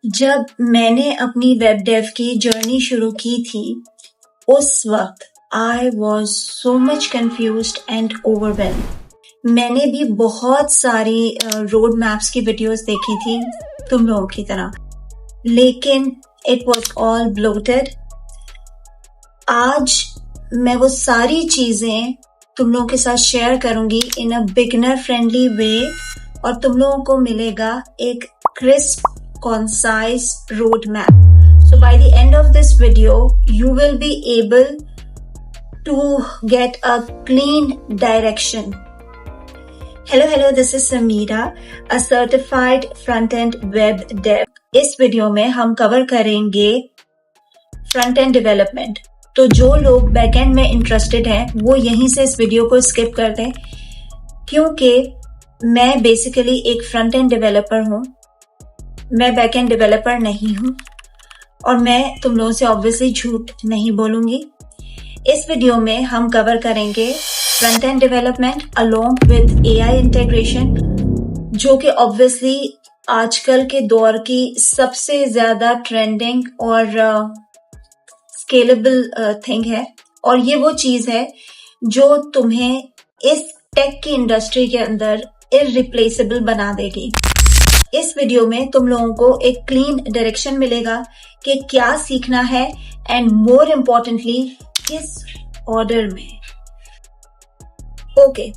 जब मैंने अपनी वेब डेव की जर्नी शुरू की थी, उस वक्त I was so much confused and overwhelm. मैंने भी बहुत सारी रोड मैप्स की वीडियोस देखी थी तुम लोगों की तरह, लेकिन इट वॉज ऑल ब्लोटेड। आज मैं वो सारी चीजें तुम लोगों के साथ शेयर करूंगी इन अ बिगिनर फ्रेंडली वे, और तुम लोगों को मिलेगा एक crisp concise roadmap. So by the end of this video, you will be able to get a clean direction. Hello, this is Samira, a certified front-end web dev. इस video में हम cover करेंगे फ्रंट-एंड डेवलपमेंट। तो जो लोग back-and में interested हैं, वो यहीं से इस वीडियो को स्किप कर दें, क्योंकि मैं बेसिकली एक फ्रंट-एंड डेवलपर हूँ। मैं बैकएंड डेवलपर नहीं हूं और मैं तुम लोगों से ऑब्वियसली झूठ नहीं बोलूंगी। इस वीडियो में हम कवर करेंगे front end development along with AI integration, जो कि ऑब्वियसली आजकल के दौर की सबसे ज्यादा ट्रेंडिंग और स्केलेबल थिंग है, और ये वो चीज है जो तुम्हें इस टेक की इंडस्ट्री के अंदर इररिप्लेसेबल बना देगी। इस वीडियो में तुम लोगों को एक क्लीन डायरेक्शन मिलेगा कि क्या सीखना है, एंड मोर इम्पोर्टेंटली किस ऑर्डर में। ओके,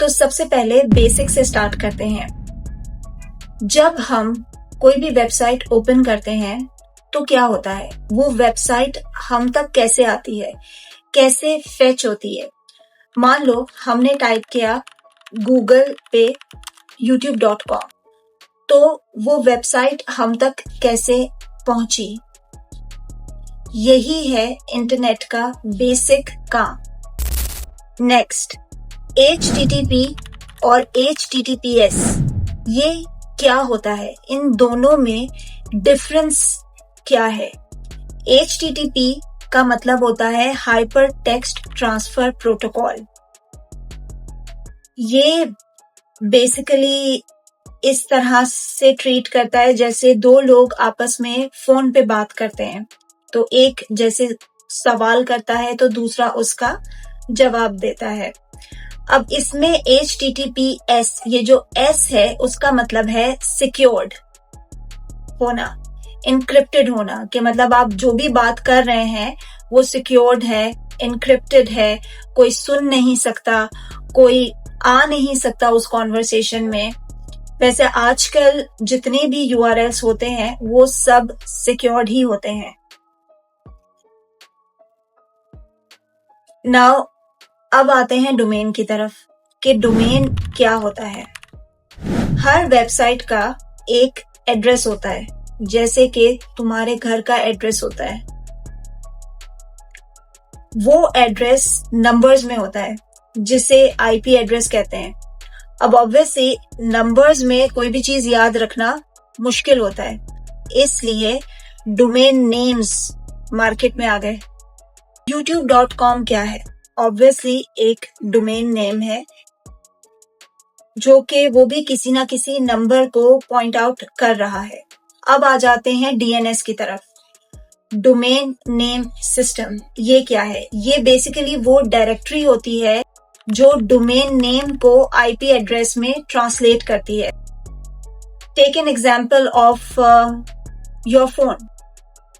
तो सबसे पहले बेसिक से स्टार्ट करते हैं। जब हम कोई भी वेबसाइट ओपन करते हैं तो क्या होता है, वो वेबसाइट हम तक कैसे आती है, कैसे फेच होती है। मान लो हमने टाइप किया गूगल पे youtube.com, तो वो वेबसाइट हम तक कैसे पहुंची। यही है इंटरनेट का बेसिक काम। नेक्स्ट, HTTP और HTTPS, ये क्या होता है, इन दोनों में डिफरेंस क्या है। HTTP का मतलब होता है हाइपर टेक्स्ट ट्रांसफर प्रोटोकॉल। ये बेसिकली इस तरह से ट्रीट करता है जैसे दो लोग आपस में फोन पे बात करते हैं, तो एक जैसे सवाल करता है तो दूसरा उसका जवाब देता है। अब इसमें HTTPS, ये जो S है उसका मतलब है सिक्योर्ड होना, इनक्रिप्टेड होना, कि मतलब आप जो भी बात कर रहे हैं वो सिक्योर्ड है, इनक्रिप्टेड है, कोई सुन नहीं सकता, कोई आ नहीं सकता उस कॉन्वर्सेशन में। वैसे आजकल जितने भी URLs होते हैं वो सब सिक्योर्ड ही होते हैं। नाउ अब आते हैं डोमेन की तरफ, कि डोमेन क्या होता है। हर वेबसाइट का एक एड्रेस होता है, जैसे कि तुम्हारे घर का एड्रेस होता है। वो एड्रेस नंबर्स में होता है, जिसे IP एड्रेस कहते हैं। अब ऑब्वियसली नंबर्स में कोई भी चीज याद रखना मुश्किल होता है, इसलिए डोमेन नेम्स मार्केट में आ गए। youtube.com क्या है, ऑब्वियसली एक डोमेन नेम है, जो कि वो भी किसी ना किसी नंबर को पॉइंट आउट कर रहा है। अब आ जाते हैं DNS की तरफ, डोमेन नेम सिस्टम। ये क्या है, ये बेसिकली वो डायरेक्टरी होती है जो डोमेन नेम को IP एड्रेस में ट्रांसलेट करती है। Take an example of your phone.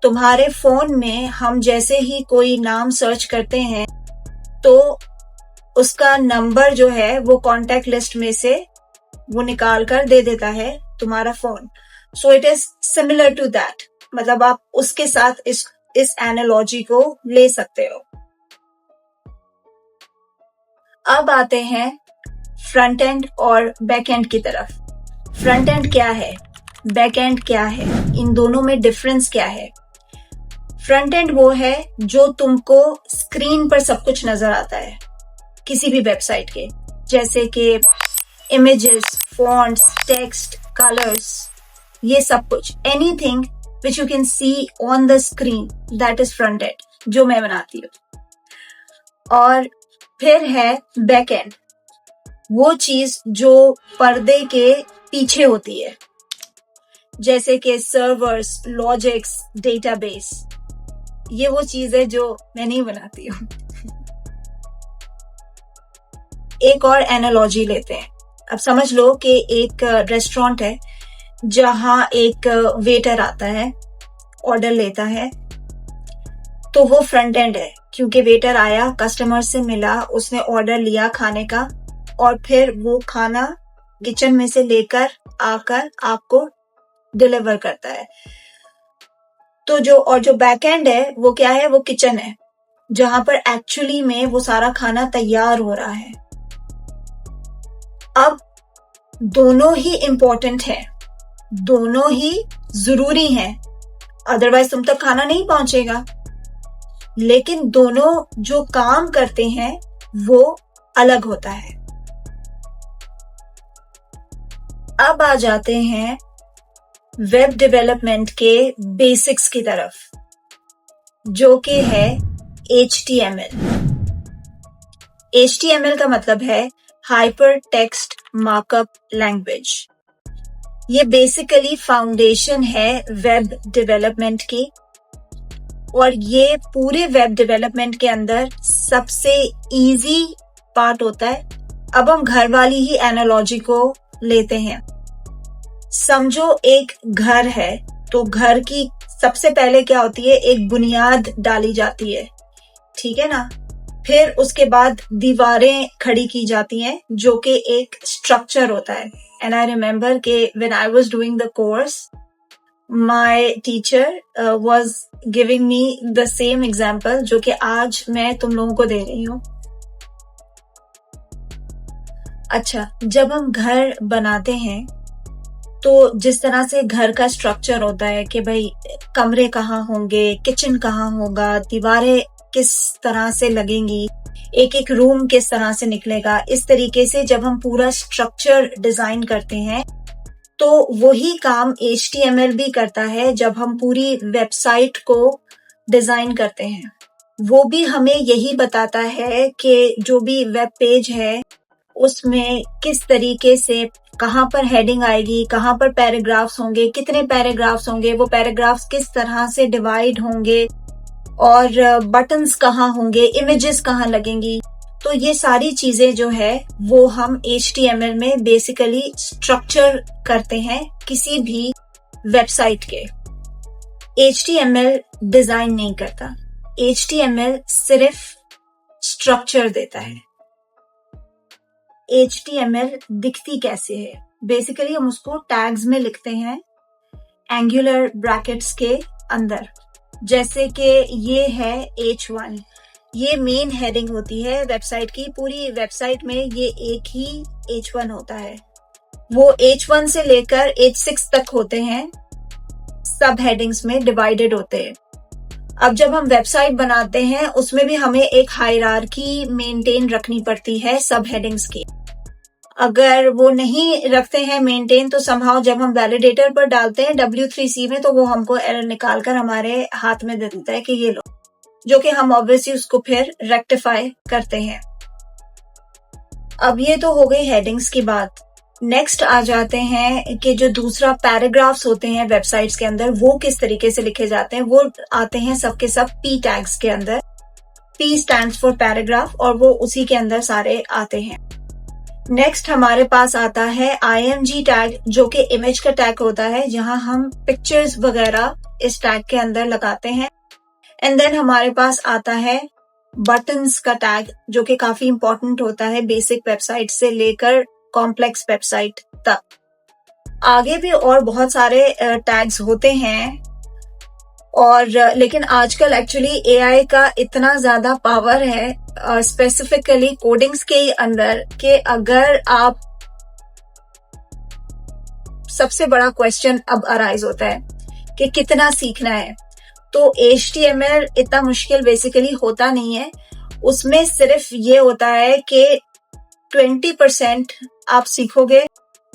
तुम्हारे फोन में हम जैसे ही कोई नाम सर्च करते हैं तो उसका नंबर जो है वो कॉन्टैक्ट लिस्ट में से वो निकाल कर दे देता है तुम्हारा phone. So it is similar to that, मतलब आप उसके साथ इस एनालॉजी को ले सकते हो। अब आते हैं फ्रंट एंड और बैक एंड की तरफ। फ्रंट एंड क्या है, बैक एंड क्या है, इन दोनों में डिफरेंस क्या है। फ्रंट एंड वो है जो तुमको स्क्रीन पर सब कुछ नजर आता है किसी भी वेबसाइट के, जैसे कि इमेजेस, फॉन्ट्स, टेक्स्ट, कलर्स, ये सब कुछ, anything which you can see on the screen, that is front end, जो मैं बनाती हूँ। और फिर है बैक एंड, वो चीज जो पर्दे के पीछे होती है। जैसे कि सर्वर्स, लॉजिक्स, डेटाबेस। ये वो चीज है जो मैं नहीं बनाती हूँ। एक और एनालॉजी लेते हैं। अब समझ लो कि एक रेस्टोरेंट है जहां एक वेटर आता है, ऑर्डर लेता है, तो वो फ्रंट एंड है, क्योंकि वेटर आया, कस्टमर से मिला, उसने ऑर्डर लिया खाने का, और फिर वो खाना किचन में से लेकर आकर आपको डिलीवर करता है। तो जो बैक एंड है वो क्या है? वो किचन है, जहां पर एक्चुअली में वो सारा खाना तैयार हो रहा है। अब दोनों ही इंपॉर्टेंट है, दोनों ही जरूरी हैं, अदरवाइज तुम तक खाना नहीं पहुंचेगा। लेकिन दोनों जो काम करते हैं वो अलग होता है। अब आ जाते हैं वेब डेवलपमेंट के बेसिक्स की तरफ, जो कि है HTML। HTML का मतलब है हाइपर टेक्स्ट मार्कअप लैंग्वेज। ये बेसिकली फाउंडेशन है वेब डेवलपमेंट की, और ये पूरे वेब डेवलपमेंट के अंदर सबसे इजी पार्ट होता है। अब हम घर वाली ही एनालॉजी को लेते हैं। समझो एक घर है, तो घर की सबसे पहले क्या होती है? एक बुनियाद डाली जाती है, ठीक है ना? फिर उसके बाद दीवारें खड़ी की जाती हैं, जो कि एक स्ट्रक्चर होता है। एंड आई रिमेम्बर के when I was doing the course, my teacher was giving me the same example जो कि आज मैं तुम लोगों को दे रही हूँ। अच्छा, जब हम घर बनाते हैं तो जिस तरह से घर का स्ट्रक्चर होता है कि भाई कमरे कहाँ होंगे, किचन कहाँ होगा, दीवारें किस तरह से लगेंगी, एक एक रूम किस तरह से निकलेगा, इस तरीके से जब हम पूरा स्ट्रक्चर डिजाइन करते हैं, तो वही काम HTML भी करता है जब हम पूरी वेबसाइट को डिजाइन करते हैं। वो भी हमें यही बताता है कि जो भी वेब पेज है उसमें किस तरीके से, कहाँ पर हेडिंग आएगी, कहाँ पर पैराग्राफ्स होंगे, कितने पैराग्राफ्स होंगे, वो पैराग्राफ्स किस तरह से डिवाइड होंगे, और बटन्स कहाँ होंगे, इमेजेस कहाँ लगेंगी। तो ये सारी चीजें जो है वो हम HTML में बेसिकली स्ट्रक्चर करते हैं किसी भी वेबसाइट के। HTML डिजाइन नहीं करता, HTML सिर्फ स्ट्रक्चर देता है। HTML दिखती कैसे है? बेसिकली हम उसको टैग्स में लिखते हैं, एंगुलर ब्रैकेट्स के अंदर। जैसे कि ये है H1, ये मेन हेडिंग होती है वेबसाइट की। पूरी वेबसाइट में ये एक ही H1 होता है। वो H1 से लेकर H6 तक होते हैं, सब हेडिंग्स में डिवाइडेड होते हैं। अब जब हम वेबसाइट बनाते हैं उसमें भी हमें एक हायरार्की मेंटेन रखनी पड़ती है सब हेडिंग्स की। अगर वो नहीं रखते हैं मेंटेन, तो समहाउ जब हम वैलिडेटर पर डालते हैं W3C में, तो वो हमको एरर निकाल कर हमारे हाथ में दे देता है कि ये लो, जो कि हम ऑब्वियसली उसको फिर रेक्टिफाई करते हैं। अब ये तो हो गई हेडिंग्स की बात। नेक्स्ट आ जाते हैं कि जो दूसरा पैराग्राफ्स होते हैं वेबसाइट्स के अंदर, वो किस तरीके से लिखे जाते हैं। वो आते हैं सबके सब P टैग्स के अंदर। P स्टैंड्स फॉर पैराग्राफ, और वो उसी के अंदर सारे आते हैं। नेक्स्ट हमारे पास आता है IMG टैग, जो कि इमेज का टैग होता है, जहां हम पिक्चर्स वगैरह इस टैग के अंदर लगाते हैं। एंड देन हमारे पास आता है बटन्स का टैग, जो कि काफी इंपॉर्टेंट होता है बेसिक वेबसाइट से लेकर कॉम्प्लेक्स वेबसाइट तक। आगे भी और बहुत सारे टैग्स होते हैं, और लेकिन आजकल एक्चुअली AI का इतना ज्यादा पावर है स्पेसिफिकली कोडिंग्स के ही अंदर, कि अगर आप, सबसे बड़ा क्वेश्चन अब अराइज होता है कि कितना सीखना है। तो HTML इतना मुश्किल बेसिकली होता नहीं है, उसमें सिर्फ ये होता है कि 20% आप सीखोगे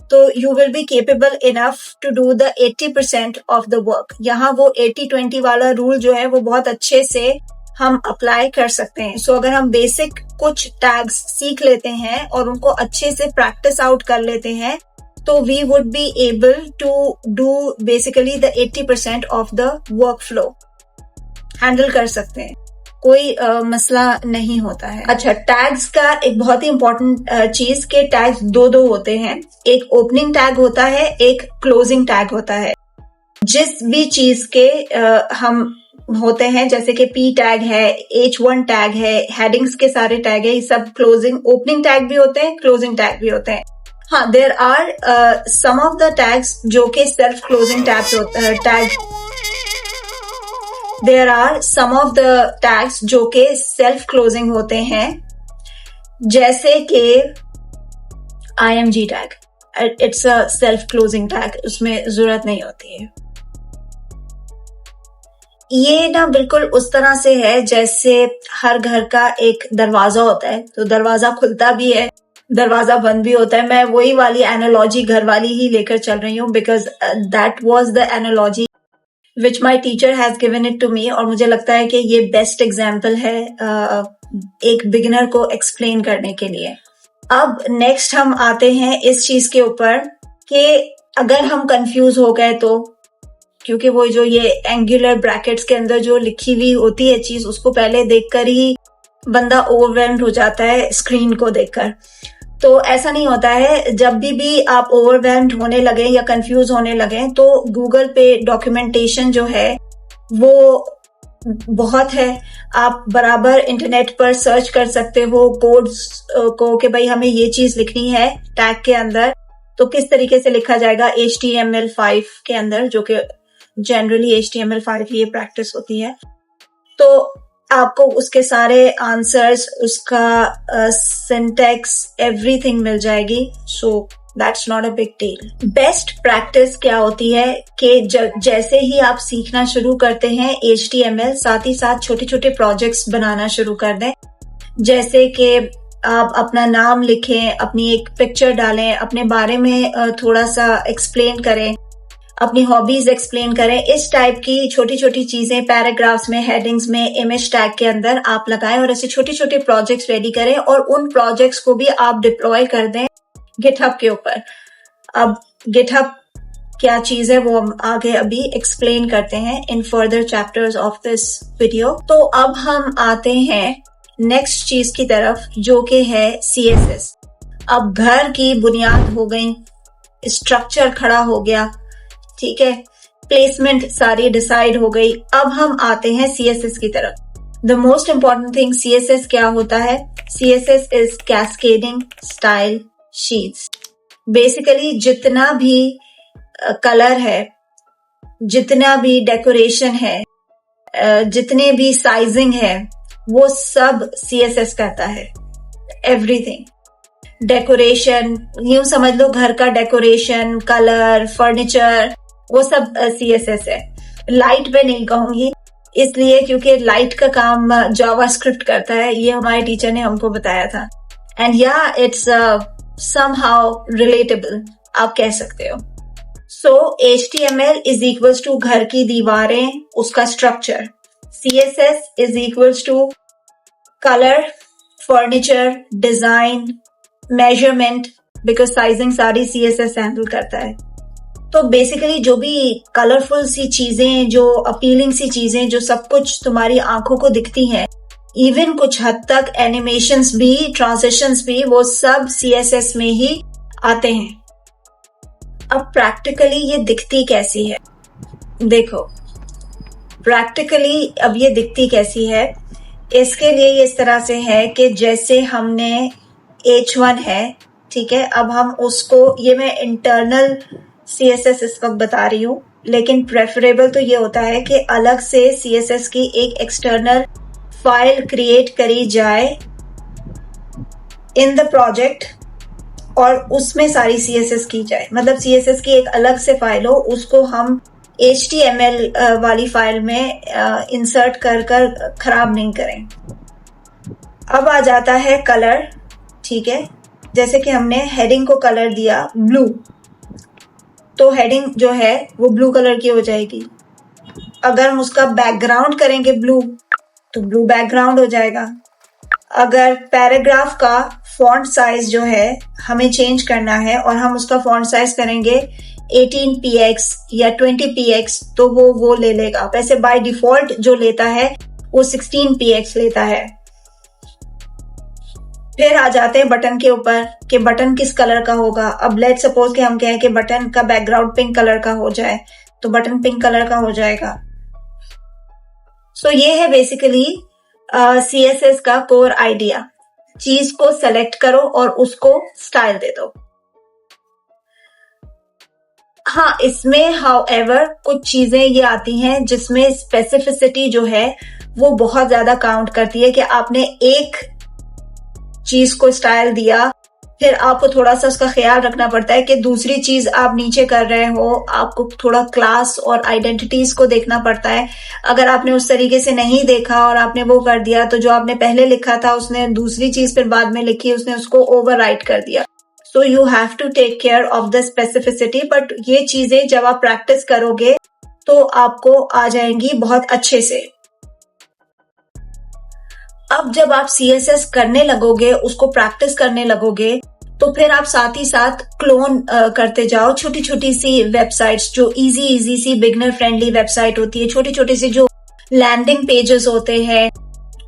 तो you will be capable enough to do the 80% of the work. यहाँ वो 80-20 वाला रूल जो है वो बहुत अच्छे से हम अप्लाई कर सकते हैं। सो अगर हम बेसिक कुछ टैग्स सीख लेते हैं और उनको अच्छे से प्रैक्टिस आउट कर लेते हैं, तो we would be able to do basically the 80% of the work flow handle कर सकते हैं, कोई मसला नहीं होता है। अच्छा, टैग्स का एक बहुत ही इंपॉर्टेंट चीज के टैग्स दो होते हैं, एक ओपनिंग टैग होता है, एक क्लोजिंग टैग होता है। जिस भी चीज के हम होते हैं, जैसे कि P टैग है, H1 टैग है, हेडिंग्स के सारे टैग है, ये सब क्लोजिंग ओपनिंग टैग भी होते हैं, क्लोजिंग टैग भी होते हैं। हाँ, there are some of the tags जो कि सेल्फ क्लोजिंग टैग्स होते हैं, there are some of the tags जो कि सेल्फ क्लोजिंग होते हैं, जैसे कि IMG tag, it's a self closing tag, उसमें जरूरत नहीं होती है। ये ना बिल्कुल उस तरह से है जैसे हर घर का एक दरवाजा होता है, तो दरवाजा खुलता भी है, दरवाजा बंद भी होता है। मैं वही वाली एनालॉजी घर वाली ही लेकर चल रही हूँ, because that was the analogy which my teacher has given it to me, और मुझे लगता है कि ये बेस्ट एग्जाम्पल है एक बिगिनर को एक्सप्लेन करने के लिए। अब नेक्स्ट हम आते हैं इस चीज के ऊपर कि अगर हम कंफ्यूज हो गए तो, क्योंकि वो जो ये एंगुलर ब्रैकेट्स के अंदर जो लिखी हुई होती है चीज, उसको पहले देखकर ही बंदा ओवरवेल्म्ड हो जाता है स्क्रीन को देखकर। तो ऐसा नहीं होता है, जब भी आप ओवरवेल्म्ड होने लगे या कंफ्यूज होने लगे तो गूगल पे डॉक्यूमेंटेशन जो है वो बहुत है, आप बराबर इंटरनेट पर सर्च कर सकते हो कोड्स को कि भाई हमें ये चीज लिखनी है टैग के अंदर, तो किस तरीके से लिखा जाएगा HTML5 के अंदर, जो कि जनरली HTML5 की ये प्रैक्टिस होती है। तो आपको उसके सारे आंसर्स, उसका सिंटैक्स, एवरीथिंग मिल जाएगी। So that's not a big deal. Best practice क्या होती है कि जैसे ही आप सीखना शुरू करते हैं HTML, साथ ही साथ छोटे छोटे प्रोजेक्ट्स बनाना शुरू कर दें। जैसे कि आप अपना नाम लिखें, अपनी एक पिक्चर डालें, अपने बारे में थोड़ा सा एक्सप्लेन करें, अपनी हॉबीज एक्सप्लेन करें। इस टाइप की छोटी छोटी चीजें पैराग्राफ्स में, हेडिंग्स में, इमेज टैग के अंदर आप लगाएं और ऐसे छोटे छोटे प्रोजेक्ट्स रेडी करें, और उन प्रोजेक्ट्स को भी आप डिप्लॉय कर दें गिटहब के ऊपर। अब गिटहब क्या चीज है वो हम आगे अभी एक्सप्लेन करते हैं in further chapters of this video. तो अब हम आते हैं नेक्स्ट चीज की तरफ, जो कि है CSS। अब घर की बुनियाद हो गई, स्ट्रक्चर खड़ा हो गया, ठीक है, प्लेसमेंट सारी डिसाइड हो गई। अब हम आते हैं CSS की तरफ। The most important thing CSS क्या होता है? CSS is cascading style sheets. Basically जितना भी कलर है, जितना भी डेकोरेशन है, जितने भी साइजिंग है, वो सब CSS करता है। एवरीथिंग, डेकोरेशन, यूं समझ लो घर का डेकोरेशन, कलर, फर्नीचर, वो सब CSS है। लाइट पे नहीं कहूंगी इसलिए क्योंकि लाइट का काम जावास्क्रिप्ट करता है, ये हमारे टीचर ने हमको बताया था। एंड या इट्स समहाउ रिलेटेबल, आप कह सकते हो। So HTML is equals to घर की दीवारें, उसका structure. CSS is equals to colour, furniture, design, measurement, because sizing सारी CSS हैंडल करता है। तो बेसिकली जो भी कलरफुल सी चीजें, जो अपीलिंग सी चीजें, जो सब कुछ तुम्हारी आंखों को दिखती हैं, इवन कुछ हद तक एनिमेशंस भी, ट्रांजिशंस भी, वो सब CSS में ही आते हैं। अब प्रैक्टिकली ये दिखती कैसी है? देखो, प्रैक्टिकली अब ये दिखती कैसी है, इसके लिए ये इस तरह से है कि जैसे हमने H1 है, ठीक है, अब हम उसको, ये मैं इंटरनल CSS इस वक्त बता रही हूँ, लेकिन प्रेफरेबल तो ये होता है कि अलग से CSS की एक एक्सटर्नल फाइल क्रिएट करी जाए इन द प्रोजेक्ट, और उसमें सारी CSS की जाए। मतलब CSS की एक अलग से फाइल हो, उसको हम HTML वाली फाइल में इंसर्ट कर खराब नहीं करें। अब आ जाता है कलर, ठीक है, जैसे कि हमने हेडिंग को कलर दिया ब्लू, तो हेडिंग जो है वो ब्लू कलर की हो जाएगी। अगर हम उसका बैकग्राउंड करेंगे ब्लू, तो ब्लू बैकग्राउंड हो जाएगा। अगर पैराग्राफ का फॉन्ट साइज जो है हमें चेंज करना है और हम उसका फॉन्ट साइज करेंगे 18px या 20px तो वो ले लेगा। वैसे बाय डिफॉल्ट जो लेता है वो 16px लेता है। फिर आ जाते हैं बटन के ऊपर कि बटन किस कलर का होगा। अब लेट सपोज कि हम कहें कि बटन का बैकग्राउंड पिंक कलर का हो जाए तो बटन पिंक कलर का हो जाएगा। सो ये है बेसिकली CSS का कोर आइडिया। चीज को सेलेक्ट करो और उसको स्टाइल दे दो। हाँ, इसमें हाउएवर कुछ चीजें ये आती हैं जिसमें स्पेसिफिसिटी जो है वो बहुत ज्यादा काउंट करती है कि आपने एक चीज को स्टाइल दिया, फिर आपको थोड़ा सा उसका ख्याल रखना पड़ता है कि दूसरी चीज आप नीचे कर रहे हो, आपको थोड़ा क्लास और आइडेंटिटीज को देखना पड़ता है। अगर आपने उस तरीके से नहीं देखा और आपने वो कर दिया तो जो आपने पहले लिखा था उसने दूसरी चीज फिर बाद में लिखी, उसने उसको ओवरराइट कर दिया। So you have to take care of the specificity. But ये चीजें जब आप प्रैक्टिस करोगे तो आपको आ जाएंगी बहुत अच्छे से। अब जब आप CSS करने लगोगे, उसको प्रैक्टिस करने लगोगे, तो फिर आप साथ ही साथ क्लोन करते जाओ छोटी छोटी सी वेबसाइट्स जो इजी सी बिगनर फ्रेंडली वेबसाइट होती है, छोटी छोटी सी जो लैंडिंग पेजेस होते हैं,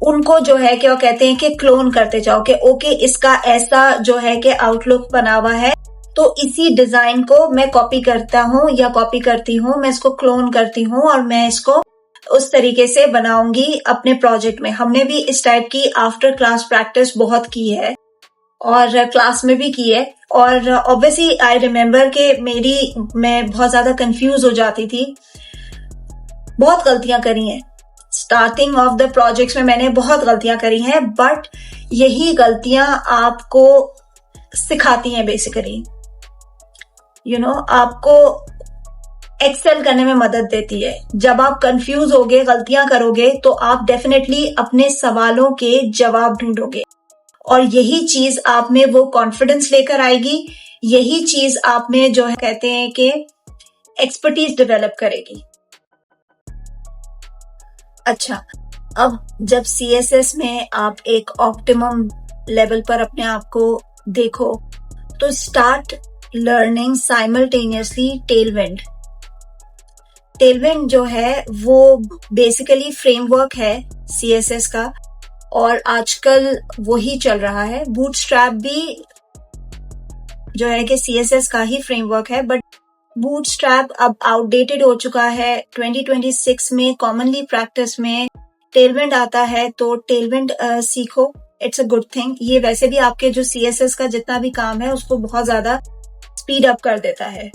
उनको जो है क्या कहते हैं कि क्लोन करते जाओ कि ओके इसका ऐसा जो है कि आउटलुक बना हुआ है तो इसी डिजाइन को मैं कॉपी करता हूँ या कॉपी करती हूँ, मैं इसको क्लोन करती हूँ और मैं इसको उस तरीके से बनाऊंगी अपने प्रोजेक्ट में। हमने भी इस टाइप की आफ्टर क्लास प्रैक्टिस बहुत की है और क्लास में भी की है। और ऑब्वियसली आई रिमेम्बर कि मैं बहुत ज्यादा कंफ्यूज हो जाती थी, बहुत गलतियां करी हैं स्टार्टिंग ऑफ द प्रोजेक्ट्स में, मैंने बहुत गलतियां करी हैं, बट यही गलतियां आपको सिखाती हैं बेसिकली, आपको एक्सेल करने में मदद देती है। जब आप कंफ्यूज होगे, गलतियां करोगे, तो आप डेफिनेटली अपने सवालों के जवाब ढूंढोगे और यही चीज आप में वो कॉन्फिडेंस लेकर आएगी, यही चीज आप में जो है कहते हैं कि एक्सपर्टीज डेवलप करेगी। अच्छा, अब जब CSS में आप एक ऑप्टिमम लेवल पर अपने आप को देखो तो start learning simultaneously Tailwind. Tailwind जो है वो बेसिकली फ्रेमवर्क है CSS का और आजकल वही चल रहा है। बूटस्ट्रैप भी जो है कि CSS का ही फ्रेमवर्क है, बट बूटस्ट्रैप अब आउटडेटेड हो चुका है। 2026 में कॉमनली प्रैक्टिस में टेलविंड आता है, तो टेलविंड सीखो, इट्स अ गुड थिंग। ये वैसे भी आपके जो CSS का जितना भी काम है उसको बहुत ज्यादा स्पीड अप कर देता है।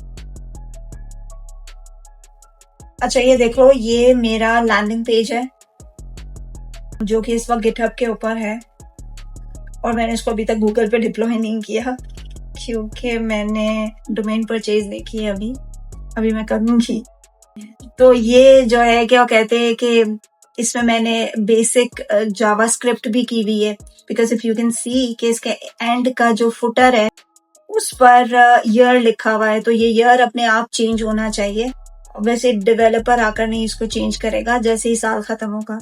अच्छा, ये देखो, ये मेरा लैंडिंग पेज है जो कि इस वक्त गिटहब के ऊपर है और मैंने इसको अभी तक गूगल पे डिप्लॉय नहीं किया क्योंकि मैंने डोमेन परचेज नहीं की है अभी मैं करूंगी। तो ये जो है क्या कहते हैं कि इसमें मैंने बेसिक जावास्क्रिप्ट भी की हुई है, because if you can see कि इसके एंड का जो फुटर है उस पर ईयर लिखा हुआ है, तो ये ईयर अपने आप चेंज होना चाहिए। वैसे डेवलपर आकर नहीं इसको चेंज करेगा जैसे ही साल खत्म होगा।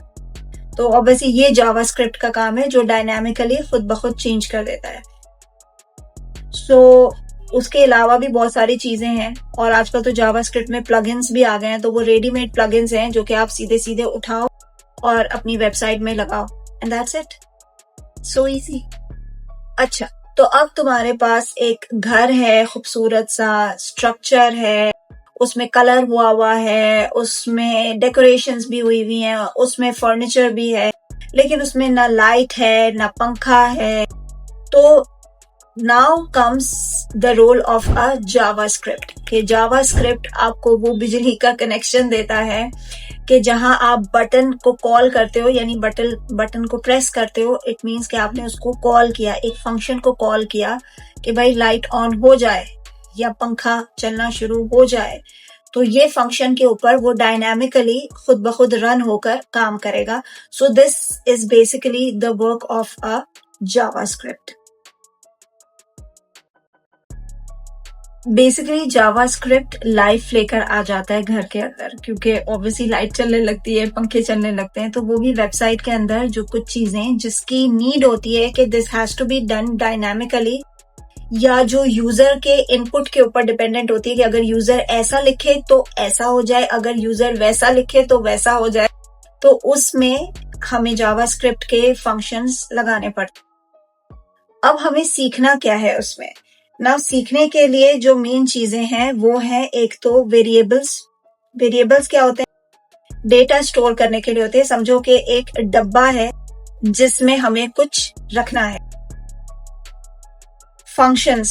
तो ऑब्वियसली ये जावास्क्रिप्ट का काम है जो डायनामिकली खुद ब खुद चेंज कर देता है। सो उसके अलावा भी बहुत सारी चीजें हैं और आजकल तो जावास्क्रिप्ट में प्लगइन्स भी आ गए हैं, तो वो रेडीमेड प्लगइन्स हैं जो कि आप सीधे सीधे उठाओ और अपनी वेबसाइट में लगाओ and that's it, so easy. अच्छा, तो अब तुम्हारे पास एक घर है, खूबसूरत सा स्ट्रक्चर है, उसमें कलर हुआ है, उसमें डेकोरेशंस भी हुई हैं, उसमें फर्नीचर भी है, लेकिन उसमें ना लाइट है ना पंखा है। तो now comes the role of a JavaScript कि जावास्क्रिप्ट आपको वो बिजली का कनेक्शन देता है कि जहां आप बटन को कॉल करते हो, यानी बटन को प्रेस करते हो, इट मीन्स कि आपने उसको कॉल किया, एक फंक्शन को कॉल किया कि भाई लाइट ऑन हो जाए या पंखा चलना शुरू हो जाए, तो ये फंक्शन के ऊपर वो डायनामिकली खुद ब खुद रन होकर काम करेगा। सो this is basically the work of a JavaScript. Basically JavaScript life लेकर आ जाता है घर के अंदर, क्योंकि ऑब्वियसली लाइट चलने लगती है, पंखे चलने लगते हैं, तो वो भी वेबसाइट के अंदर जो कुछ चीजें जिसकी नीड होती है कि this has to be done dynamically, या जो यूजर के इनपुट के ऊपर डिपेंडेंट होती है कि अगर यूजर ऐसा लिखे तो ऐसा हो जाए, अगर यूजर वैसा लिखे तो वैसा हो जाए, तो उसमें हमें जावास्क्रिप्ट के फंक्शंस लगाने पड़ते। अब हमें सीखना क्या है उसमें ना, सीखने के लिए जो मेन चीजें हैं वो है एक तो वेरिएबल्स। वेरिएबल्स क्या होते हैं? डेटा स्टोर करने के लिए होते हैं। समझो कि एक डब्बा है जिसमें हमें कुछ रखना है। फंक्शंस,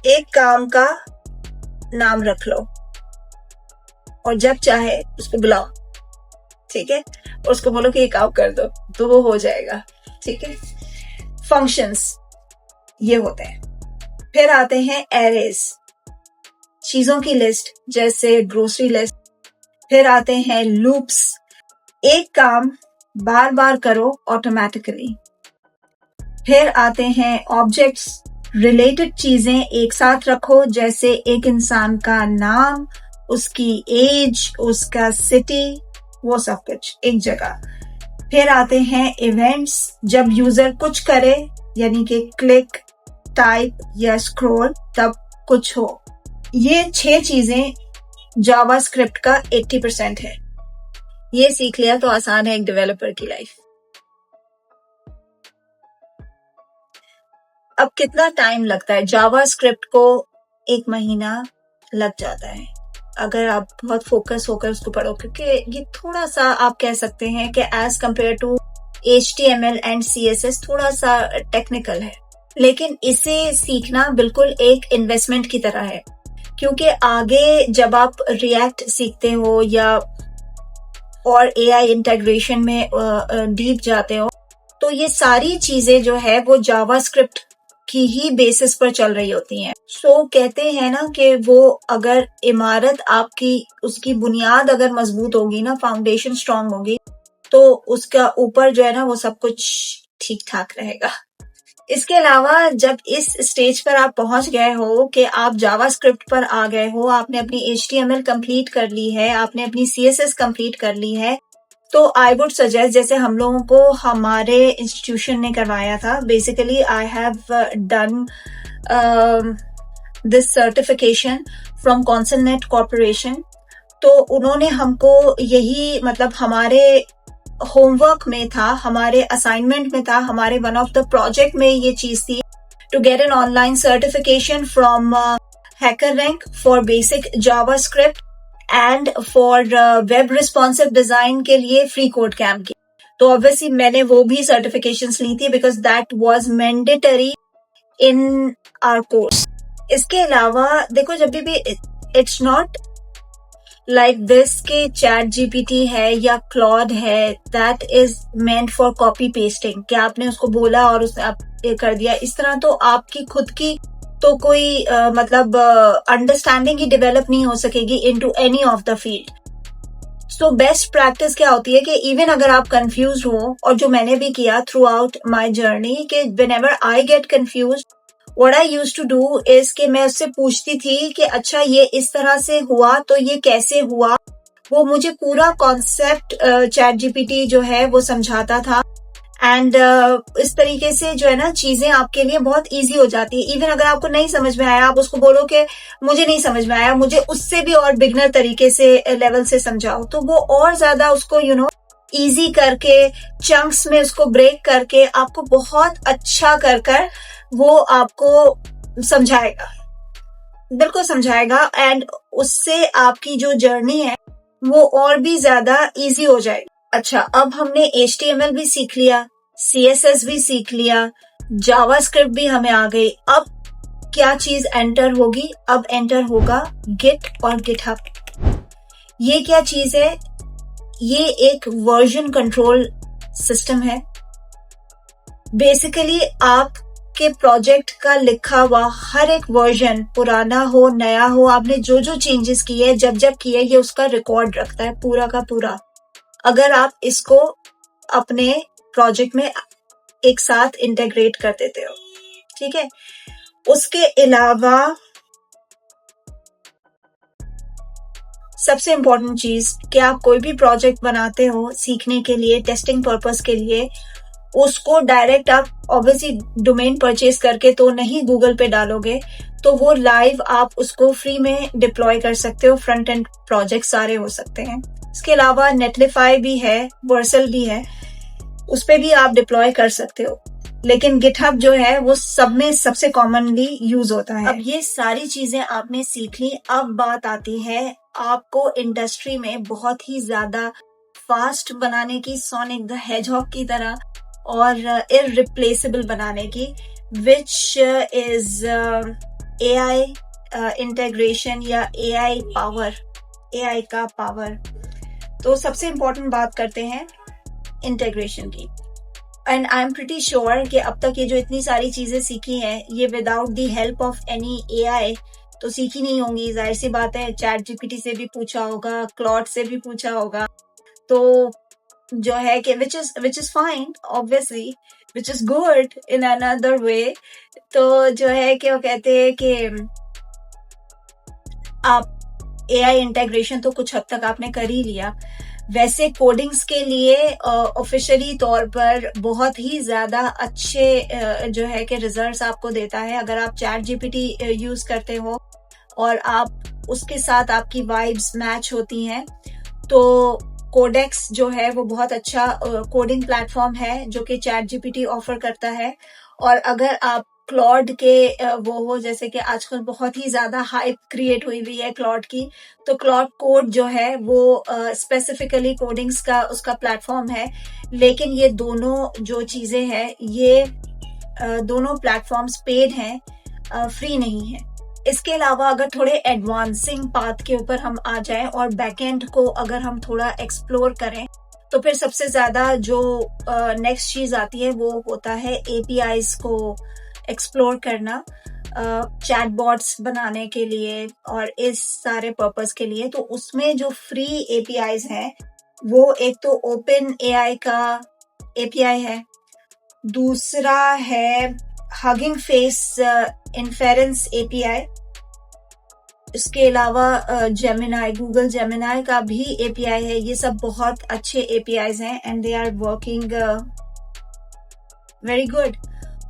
एक काम का नाम रख लो और जब चाहे उसको बुलाओ, ठीक है, और उसको बोलो कि ये काम कर दो तो वो हो जाएगा, ठीक है। फंक्शंस ये होते हैं। फिर आते हैं एरेज, चीजों की लिस्ट जैसे ग्रोसरी लिस्ट। फिर आते हैं लूप्स, एक काम बार बार करो ऑटोमेटिकली। फिर आते हैं ऑब्जेक्ट्स, रिलेटेड चीजें एक साथ रखो, जैसे एक इंसान का नाम, उसकी एज, उसका सिटी, वो सब कुछ एक जगह। फिर आते हैं इवेंट्स, जब यूजर कुछ करे यानी कि क्लिक, टाइप या स्क्रॉल, तब कुछ हो। ये 6 चीजें जावास्क्रिप्ट का 80% है। ये सीख लिया तो आसान है एक डेवलपर की लाइफ। अब कितना टाइम लगता है? जावास्क्रिप्ट को 1 महीना लग जाता है अगर आप बहुत फोकस होकर उसको पढ़ो, क्योंकि ये थोड़ा सा आप कह सकते हैं कि as compare to HTML and CSS थोड़ा सा टेक्निकल है, लेकिन इसे सीखना बिल्कुल एक इन्वेस्टमेंट की तरह है, क्योंकि आगे जब आप रिएक्ट सीखते हो या और AI इंटीग्रेशन में डीप जाते हो, तो ये सारी चीजें जो है वो जावास्क्रिप्ट की ही बेसिस पर चल रही होती हैं। सो कहते हैं ना कि वो अगर इमारत आपकी, उसकी बुनियाद अगर मजबूत होगी ना, फाउंडेशन स्ट्रांग होगी, तो उसका ऊपर जो है ना वो सब कुछ ठीक ठाक रहेगा। इसके अलावा जब इस स्टेज पर आप पहुंच गए हो कि आप जावास्क्रिप्ट पर आ गए हो, आपने अपनी HTML कंप्लीट कर ली है, आपने अपनी CSS कंप्लीट कर ली है, तो आई वुड सजेस्ट, जैसे हम लोगों को हमारे इंस्टीट्यूशन ने करवाया था, basically I have done this certification from Consulnet Corporation. तो उन्होंने हमको यही, मतलब हमारे होमवर्क में था, हमारे असाइनमेंट में था, हमारे वन ऑफ द प्रोजेक्ट में ये चीज थी, to get an online certification from HackerRank for basic JavaScript and for web responsive design के लिए फ्री कोड कैम्प की। तो ऑब्वियसली मैंने वो भी सर्टिफिकेशंस ली थी because that was mandatory in our course. इसके अलावा देखो, जब भी इट्स नॉट लाइक दिस के चैट GPT है या क्लॉड है, that is meant for copy pasting, कि आपने उसको बोला और उसने आप ये कर दिया। इस तरह तो आपकी खुद की तो कोई मतलब अंडरस्टैंडिंग ही डेवलप नहीं हो सकेगी into any of the field. So best practice क्या होती है कि इवन अगर आप कंफ्यूज हो, और जो मैंने भी किया थ्रू आउट माई जर्नी, कि whenever I get confused, what I used to do is कि मैं उससे पूछती थी कि अच्छा ये इस तरह से हुआ तो ये कैसे हुआ। वो मुझे पूरा कॉन्सेप्ट चैट GPT जो है वो समझाता था, एंड इस तरीके से जो है ना चीजें आपके लिए बहुत इजी हो जाती है। इवन अगर आपको नहीं समझ में आया, आप उसको बोलो कि मुझे नहीं समझ में आया, मुझे उससे भी और बिगनर तरीके से लेवल से समझाओ, तो वो और ज्यादा उसको इजी करके, चंक्स में उसको ब्रेक करके आपको बहुत अच्छा कर वो आपको समझाएगा, बिल्कुल समझाएगा, एंड उससे आपकी जो जर्नी है वो और भी ज्यादा इजी हो जाएगी। अच्छा, अब हमने HTML भी सीख लिया, CSS भी सीख लिया, जावास्क्रिप्ट भी हमें आ गई। अब क्या चीज एंटर होगी? अब एंटर होगा गिट और गिटहब। ये क्या चीज है? ये एक वर्जन कंट्रोल सिस्टम है। बेसिकली आपके प्रोजेक्ट का लिखा हुआ हर एक वर्जन, पुराना हो नया हो, आपने जो जो चेंजेस किए, जब जब किए, ये उसका रिकॉर्ड रखता है पूरा का पूरा। अगर आप इसको अपने प्रोजेक्ट में एक साथ इंटीग्रेट कर देते हो, ठीक है। उसके अलावा सबसे इम्पोर्टेंट चीज कि आप कोई भी प्रोजेक्ट बनाते हो सीखने के लिए, टेस्टिंग पर्पस के लिए, उसको डायरेक्ट आप ऑब्वियसली डोमेन परचेज करके तो नहीं गूगल पे डालोगे, तो वो लाइव आप उसको फ्री में डिप्लॉय कर सकते हो। फ्रंट एंड प्रोजेक्ट सारे हो सकते हैं। इसके अलावा नेटलिफाई भी है, वर्सल भी है, उस पे भी आप डिप्लॉय कर सकते हो। लेकिन गिटहब जो है वो सब में सबसे कॉमनली यूज होता है। अब ये सारी चीजें आपने सीख ली, अब बात आती है आपको इंडस्ट्री में बहुत ही ज्यादा फास्ट बनाने की, सोनिक द हेजहॉग की तरह, और इररिप्लेसेबल बनाने की, विच इज एआई इंटीग्रेशन या एआई पावर, एआई का पावर। तो सबसे इम्पोर्टेंट बात करते हैं इंटीग्रेशन की। And I am pretty sure कि अब तक ये जो इतनी सारी चीजें सीखी हैं, ये without the help of any AI तो सीखी नहीं होंगी। जाहिर सी बात है, चैट जीपीटी से भी पूछा होगा, क्लॉड से भी पूछा होगा, तो जो है कि which is fine obviously, which is good in another way. तो जो है कि वो कहते हैं कि आप एआई इंटीग्रेशन तो कुछ हद तक आपने कर ही लिया। वैसे कोडिंग्स के लिए ऑफिशियली तौर पर बहुत ही ज्यादा अच्छे जो है कि रिजल्ट्स आपको देता है अगर आप चैट जीपीटी यूज करते हो और आप उसके साथ आपकी वाइब्स मैच होती हैं। तो कोडेक्स जो है वो बहुत अच्छा कोडिंग प्लेटफॉर्म है जो कि चैट जीपीटी ऑफर करता है। और अगर आप क्लॉड के वो जैसे कि आजकल बहुत ही ज्यादा हाइप क्रिएट हुई है क्लॉड की, तो क्लॉड कोड जो है वो स्पेसिफिकली कोडिंग्स का उसका प्लेटफॉर्म है। लेकिन ये दोनों जो चीजें हैं, ये दोनों प्लेटफॉर्म्स पेड हैं, फ्री नहीं है। इसके अलावा अगर थोड़े एडवांसिंग पाथ के ऊपर हम आ जाएं और बैकएंड को अगर हम थोड़ा एक्सप्लोर करें, तो फिर सबसे ज्यादा जो नेक्स्ट चीज आती है वो होता है एपीआईज को एक्सप्लोर करना, चैटबॉट्स बनाने के लिए और इस सारे पर्पस के लिए। तो उसमें जो फ्री एपीआईज हैं वो एक तो ओपन एआई का एपीआई है, दूसरा है हगिंग फेस इन्फेरेंस एपीआई, इसके अलावा जेमिनाई, गूगल जेमिनाई का भी एपीआई है। ये सब बहुत अच्छे एपीआईज हैं and they are working very good.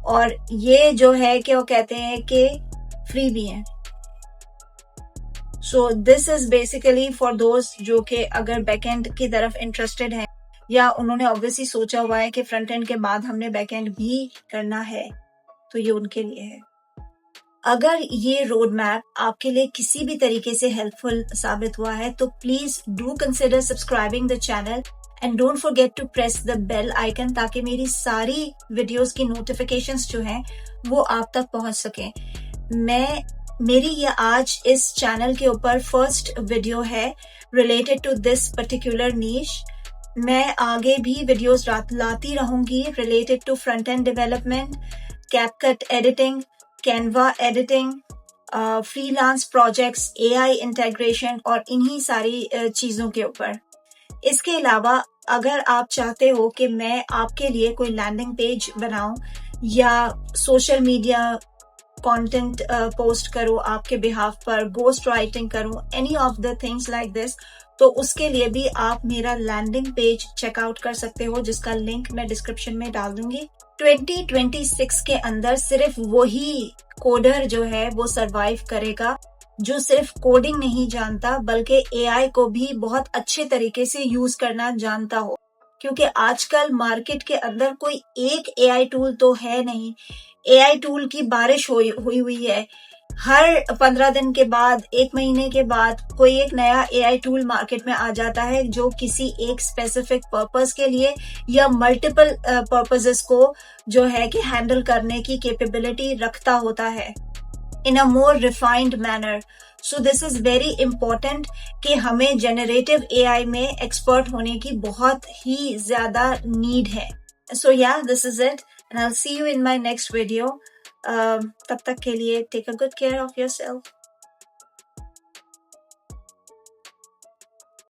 और ये जो है कि वो कहते हैं कि फ्री भी हैं। सो दिस इज बेसिकली फॉर दोस्त जो कि अगर बैकएंड की तरफ इंटरेस्टेड हैं या उन्होंने ऑब्वियसली सोचा हुआ है कि फ्रंट एंड के बाद हमने बैकएंड भी करना है, तो ये उनके लिए है। अगर ये रोड मैप आपके लिए किसी भी तरीके से हेल्पफुल साबित हुआ है तो please do consider subscribing the channel and don't forget to press the bell icon, ताकि मेरी सारी वीडियोस की नोटिफिकेशंस जो हैं वो आप तक पहुंच सके। मेरी ये आज इस चैनल के ऊपर फर्स्ट वीडियो है related to this particular niche. मैं आगे भी वीडियोस लाती रहूंगी related to front end development, CapCut editing, Canva editing, freelance projects, AI integration और इन्हीं सारी चीजों के ऊपर। इसके अलावा अगर आप चाहते हो कि मैं आपके लिए कोई लैंडिंग पेज बनाऊं या सोशल मीडिया कंटेंट पोस्ट करूं आपके बिहाफ पर, गोस्ट राइटिंग करूं, any of the things like this, तो उसके लिए भी आप मेरा लैंडिंग पेज चेकआउट कर सकते हो, जिसका लिंक मैं डिस्क्रिप्शन में डाल दूंगी। 2026 के अंदर सिर्फ वही कोडर जो है वो सरवाइव करेगा जो सिर्फ कोडिंग नहीं जानता बल्कि एआई को भी बहुत अच्छे तरीके से यूज करना जानता हो। क्योंकि आजकल मार्केट के अंदर कोई एक एआई टूल तो है नहीं, एआई टूल की बारिश हुई है। हर 15 दिन के बाद, एक महीने के बाद कोई एक नया एआई टूल मार्केट में आ जाता है जो किसी एक स्पेसिफिक पर्पस के लिए या मल्टीपल पर्पसेस को जो है कि हैंडल करने की कैपेबिलिटी रखता होता है in a more refined manner. So this is very important कि हमें जनरेटिव एआई में एक्सपर्ट होने की बहुत ही ज्यादा नीड है। So yeah this is it and I will see you in my next video. तब तक के लिए take a good care of yourself.